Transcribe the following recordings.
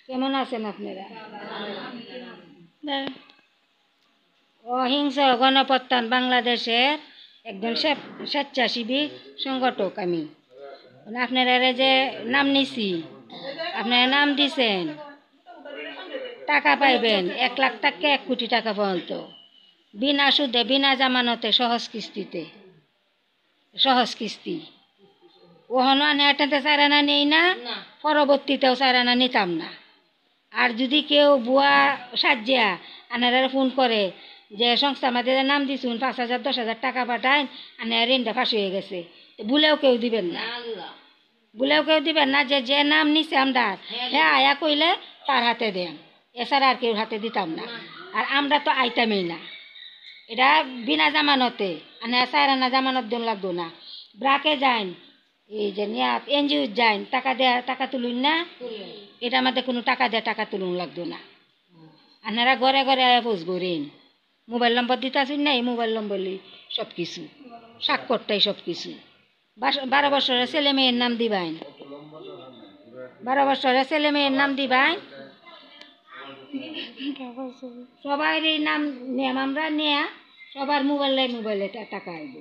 কেমন আছেন আপনারা? অহিংস গণপ্রত্যান বাংলাদেশের একজন স্বেচ্ছাসেবী সংগঠক আমি। আপনারা যে নাম নিছি, আপনারা নাম দিছেন, টাকা পাইবেন 1 লাখ টাকা 1 কোটি টাকা পর্যন্ত, বিনা সুদে বিনা জামানতে সহজ কিস্তি। ওহনো আনে চারানা নেই না, পরবর্তীতেও চারানা নিতাম না। আর যদি কেউ বুয়া সাজিয়া আনারা ফোন করে যে সংস্থা আমাদের নাম দিছুন 5,000 10,000 টাকা পাঠায়, আনার ঋণটা ফাঁস হয়ে গেছে, ভুলেও কেউ দিবেন না। যে নাম নিছে আমরা হ্যাঁ আয়া কইলে তার হাতে দেন, এছাড়া আর কেউ হাতে দিতাম না। আর আমরা তো আইতামই না, এটা বিনা জামানতে আনার চারানা জামানত দেন লাগতো না। ব্রাকে যান, এই যে এনজিও যান, টাকা তুলুন না, এটা আমাদের কোনো টাকা তুলুন লাগতো না। আপনারা ঘরে ঘরে বুঝবো ঋণ, মোবাইল নম্বর দিতে আসুন না, এই মোবাইল নম্বরই সব কিছু, স্বাক্ষরটাই সব কিছু। 12 বছরের ছেলে মেয়ের নাম দিবেন, 12 বছরের ছেলে মেয়ের নাম দিবেন, সবাই নাম নেম আমরা নেয়া, সবার মোবাইলে টাকা আইব,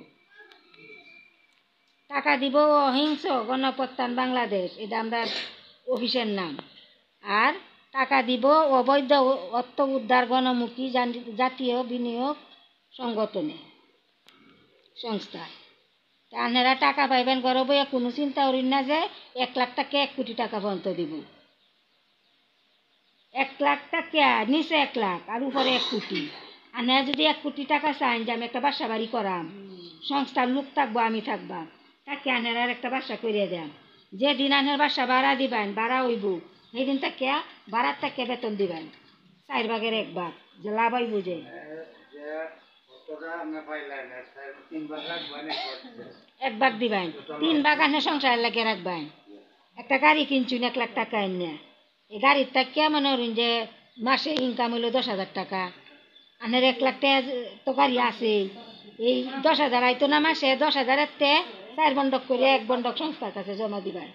টাকা দিব। অহিংস গণপ্রত্যান বাংলাদেশ, এটা আমরা অফিসের নাম। আর টাকা দিব অবৈধ অর্থ উদ্ধার গণমুখী জাতীয় বিনিয়োগ সংস্থা। আপনারা টাকা পাইবেন ঘরে বইয়া, কোনো চিন্তা করেন না যে 1 লাখ টাকা 1 কোটি টাকা পর্যন্ত দিব। 1 লাখ টাকা নিচে 1 লাখ আর উপরে 1 কোটি। আপনারা যদি 1 কোটি টাকা চান যে আমি একটা বাসা বাড়ি করাম, সংস্থার লোক থাকবো, আমি থাকবা, তাকে আপনারা একটা বাসা করিয়ে দেন। যেদিন আপনার বাসা ভাড়া দিবেন, ভাড়া হইব, সেই দিন তাকে ভাড়ার টাকা বেতন দিবেন 4 ভাগের 1 ভাগ, যে লাভ হইব। যে 1 ভাগ দিবেন, 3 ভাগ আপনার সংসারের লাগে রাখবেন। একটা গাড়ি কিনছুন 1 লাখ টাকা এনে, এই গাড়ির টাকা মনে করেন যে মাসে ইনকাম হইলো 10,000 টাকা, আপনার 1 লাখ টাকা তো গাড়ি আছে, এই 10,000 আইতো না মাসে, 10,000 4 বন্ধক করে 1 বন্ধক সংস্থার কাছে জমা দিবেন।